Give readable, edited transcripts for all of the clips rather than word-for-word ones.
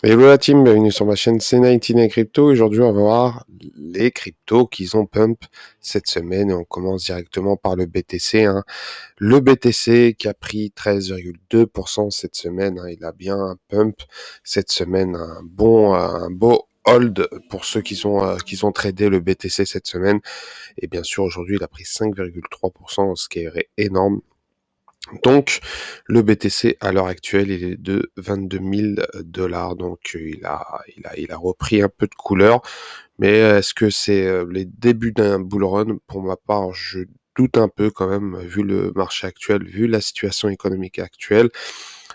Hello la team, bienvenue sur ma chaîne C99 Crypto. Aujourd'hui, on va voir les cryptos qu'ils ont pump cette semaine et on commence directement par le BTC. Le BTC qui a pris 13,2% cette semaine. Il a bien pump cette semaine. Un beau hold pour ceux qui ont tradé le BTC cette semaine. Et bien sûr, aujourd'hui, il a pris 5,3%, ce qui est énorme. Donc, le BTC à l'heure actuelle, il est de 22 000 $. Donc, il a repris un peu de couleur. Mais est-ce que c'est les débuts d'un bull run? Pour ma part, je doute un peu quand même, vu le marché actuel, vu la situation économique actuelle.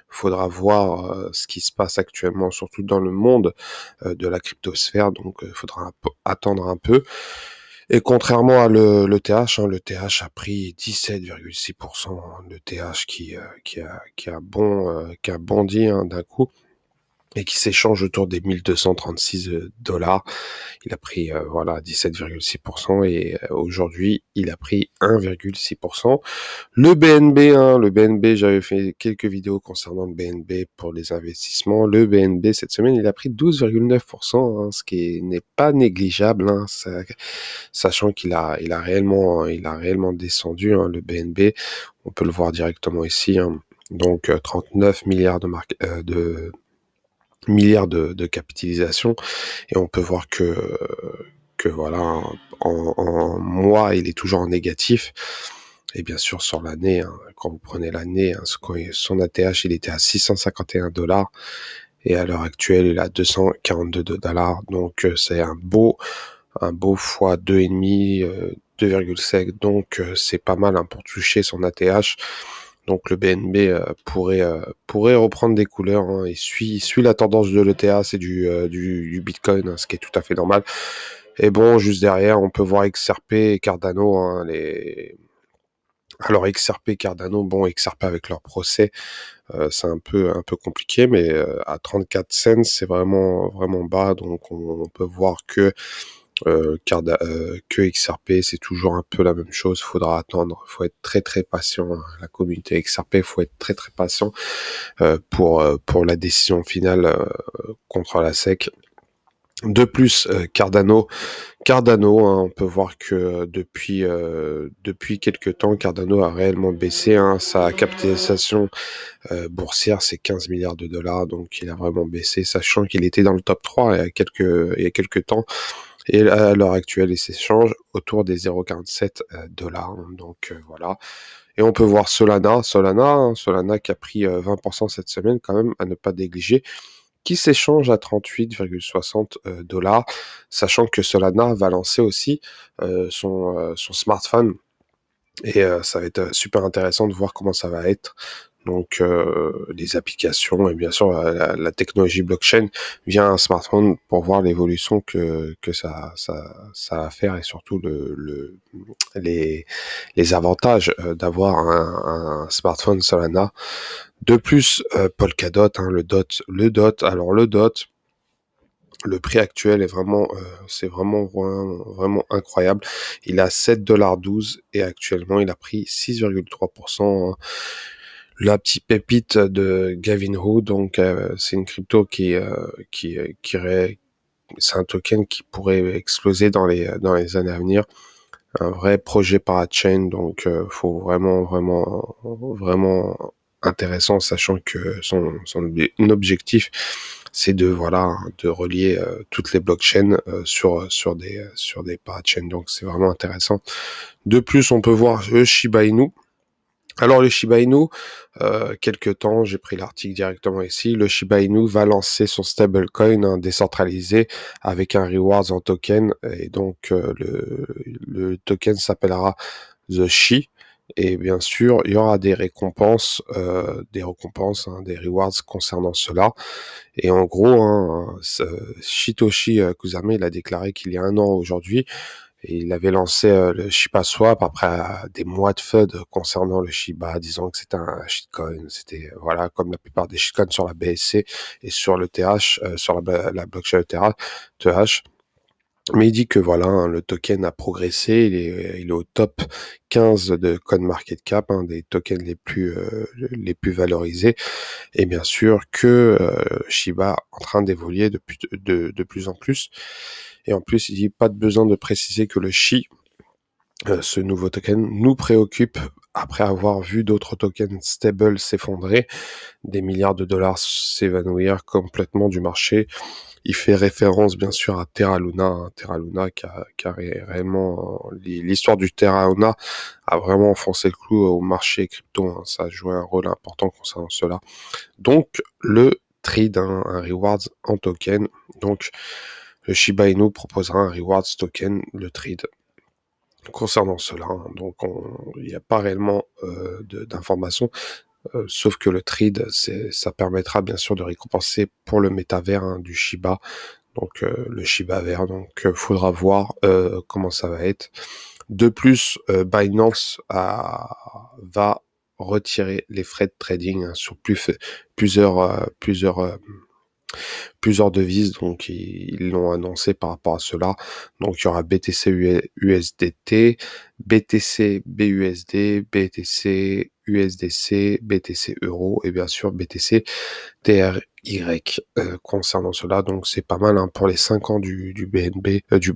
Faudra voir ce qui se passe actuellement, surtout dans le monde de la cryptosphère. Donc, il faudra attendre un peu. Et contrairement à le TH, le TH a pris 17,6%. Le TH qui a bondi d'un coup et qui s'échange autour des 1236 $. Il a pris voilà 17,6% et aujourd'hui il a pris 1,6%. Le BNB, le BNB, j'avais fait quelques vidéos concernant le BNB pour les investissements. Le BNB cette semaine il a pris 12,9%, ce qui n'est pas négligeable, sachant il a réellement descendu, le BNB. On peut le voir directement ici. Donc 39 milliards de capitalisation et on peut voir que voilà, en mois il est toujours en négatif. Et bien sûr sur l'année, quand vous prenez l'année, son ATH il était à 651 $, et à l'heure actuelle il est à 242 $. Donc c'est un beau fois 2,5, 2,5. Donc c'est pas mal pour toucher son ATH. Donc le BNB pourrait reprendre des couleurs, et suit la tendance de l'ETH, c'est du Bitcoin, ce qui est tout à fait normal. Et bon, juste derrière, on peut voir XRP et Cardano. Alors XRP et Cardano, bon, XRP avec leur procès, c'est un peu compliqué, mais à 34 cents, c'est vraiment bas. Donc on peut voir que XRP, c'est toujours un peu la même chose. Faudra attendre. Faut être très patient. La communauté XRP, faut être très patient pour la décision finale contre la SEC. De plus, Cardano, on peut voir que depuis quelques temps, Cardano a réellement baissé. Sa capitalisation boursière, c'est 15 milliards de dollars, donc il a vraiment baissé, sachant qu'il était dans le top 3 il y a quelques temps. Et à l'heure actuelle, il s'échange autour des 0,47 $. Donc voilà. Et on peut voir Solana qui a pris 20% cette semaine, quand même, à ne pas négliger, qui s'échange à 38,60 $, sachant que Solana va lancer aussi son smartphone. Et ça va être super intéressant de voir comment ça va être. Donc les applications et bien sûr la technologie blockchain via un smartphone pour voir l'évolution que ça va faire, et surtout les avantages d'avoir un smartphone Solana. De plus, Polkadot, alors le DOT, le prix actuel est c'est vraiment incroyable. Il a 7,12 $, et actuellement il a pris 6,3%. La petite pépite de Gavin Hood, donc c'est une crypto c'est un token qui pourrait exploser dans les années à venir. Un vrai projet parachain, donc faut vraiment intéressant, sachant que son objectif c'est de relier toutes les blockchains sur des parachains, donc c'est vraiment intéressant. De plus, on peut voir le Shiba Inu. Alors le Shiba Inu, quelque temps, j'ai pris l'article directement ici, le Shiba Inu va lancer son stablecoin décentralisé avec un rewards en token, et donc le token s'appellera The Shi, et bien sûr il y aura des récompenses, des rewards concernant cela. Et en gros, Shitoshi Kusama, il a déclaré qu'il y a un an aujourd'hui, et il avait lancé le Shiba Swap après des mois de FUD concernant le Shiba, disant que c'était un shitcoin. C'était voilà, comme la plupart des shitcoins sur la BSC et sur le TH, sur la blockchain TH. Mais il dit que voilà, hein, le token a progressé, il est au top 15 de CoinMarketCap, un des tokens les plus valorisés, et bien sûr que Shiba est en train d'évoluer de plus en plus. Et en plus, il dit pas de besoin de préciser que le SHI, ce nouveau token, nous préoccupe après avoir vu d'autres tokens stables s'effondrer, des milliards de dollars s'évanouir complètement du marché. Il fait référence bien sûr à Terra Luna, hein, Terra Luna qui a réellement l'histoire du Terra Luna a vraiment enfoncé le clou au marché crypto, hein, ça a joué un rôle important concernant cela. Donc le trade, hein, un rewards en token, donc le Shiba Inu proposera un rewards token, le trade. Concernant cela, hein, donc il n'y a pas réellement d'informations. Sauf que le trade, ça permettra bien sûr de récompenser pour le métavers, hein, du Shiba, donc le Shiba vert. Donc faudra voir comment ça va être. De plus, Binance va retirer les frais de trading, hein, sur plusieurs devises, donc ils l'ont annoncé par rapport à cela. Donc il y aura BTC USDT, BTC BUSD, BTC USDC, BTC Euro et bien sûr BTC TRY concernant cela. Donc c'est pas mal, hein, pour les 5 ans du BNB, du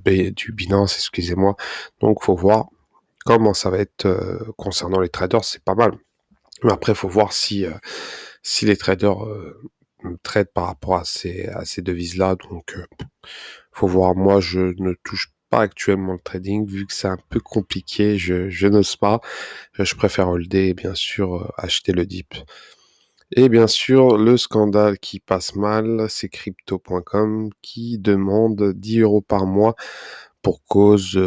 Binance, excusez-moi. Donc faut voir comment ça va être concernant les traders, c'est pas mal. Mais après, faut voir si les traders trade par rapport à ces devises-là. Donc, faut voir. Moi, je ne touche pas actuellement le trading, vu que c'est un peu compliqué. Je n'ose pas. Je préfère holder et bien sûr acheter le dip. Et bien sûr, le scandale qui passe mal, c'est Crypto.com qui demande 10 € par mois pour cause,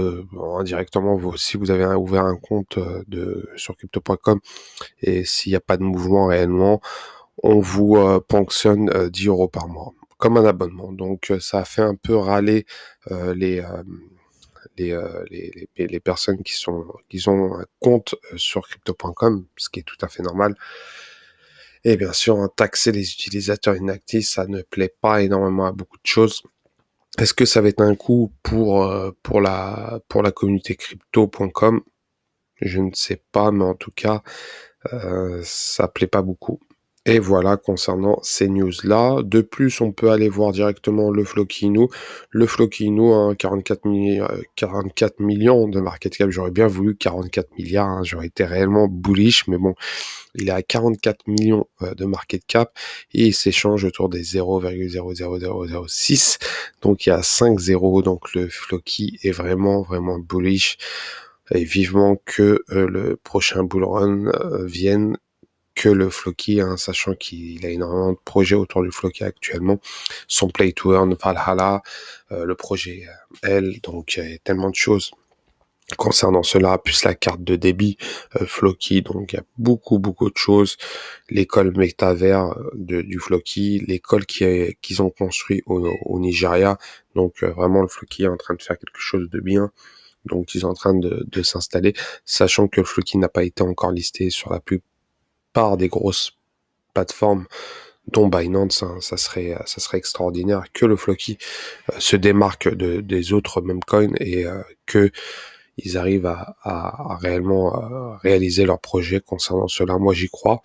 indirectement, si vous avez ouvert un compte sur Crypto.com et s'il n'y a pas de mouvement réellement, on vous ponctionne 10 € par mois, comme un abonnement. Donc ça a fait un peu râler les personnes qui ont un compte sur crypto.com, ce qui est tout à fait normal. Et bien sûr, hein, taxer les utilisateurs inactifs, ça ne plaît pas énormément à beaucoup de choses. Est-ce que ça va être un coup pour la communauté crypto.com? Je ne sais pas, mais en tout cas, ça plaît pas beaucoup. Et voilà concernant ces news-là. De plus, on peut aller voir directement le Floki-Inu. Le Floki-Inu, hein, 44 millions de market cap. J'aurais bien voulu 44 milliards. Hein, j'aurais été réellement bullish, mais bon, il est à 44 millions de market cap et il s'échange autour des 0,00006. Donc il y a 5 zéros. Donc le Floki est vraiment, vraiment bullish. Et vivement que le prochain bull run vienne, que le Floki, hein, sachant qu'il a énormément de projets autour du Floki actuellement, son Play to Earn, Valhalla, le projet L, donc il y a tellement de choses concernant cela, plus la carte de débit Floki, donc il y a beaucoup de choses, l'école métavers du Floki, l'école qu'ils ont construit au Nigeria, donc vraiment le Floki est en train de faire quelque chose de bien. Donc ils sont en train de s'installer, sachant que le Floki n'a pas été encore listé sur la plupart des grosses plateformes, dont Binance, hein. Ça serait extraordinaire que le Floki se démarque des autres meme coins et que ils arrivent à réellement réaliser leur projet concernant cela. Moi, j'y crois.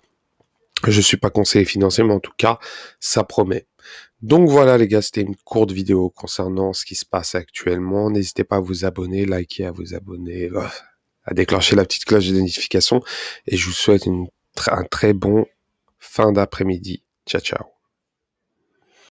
Je suis pas conseiller financier, mais en tout cas, ça promet. Donc voilà les gars, c'était une courte vidéo concernant ce qui se passe actuellement. N'hésitez pas à vous abonner, liker, à vous abonner, à déclencher la petite cloche de notification. Et je vous souhaite un très bon fin d'après-midi. Ciao, ciao.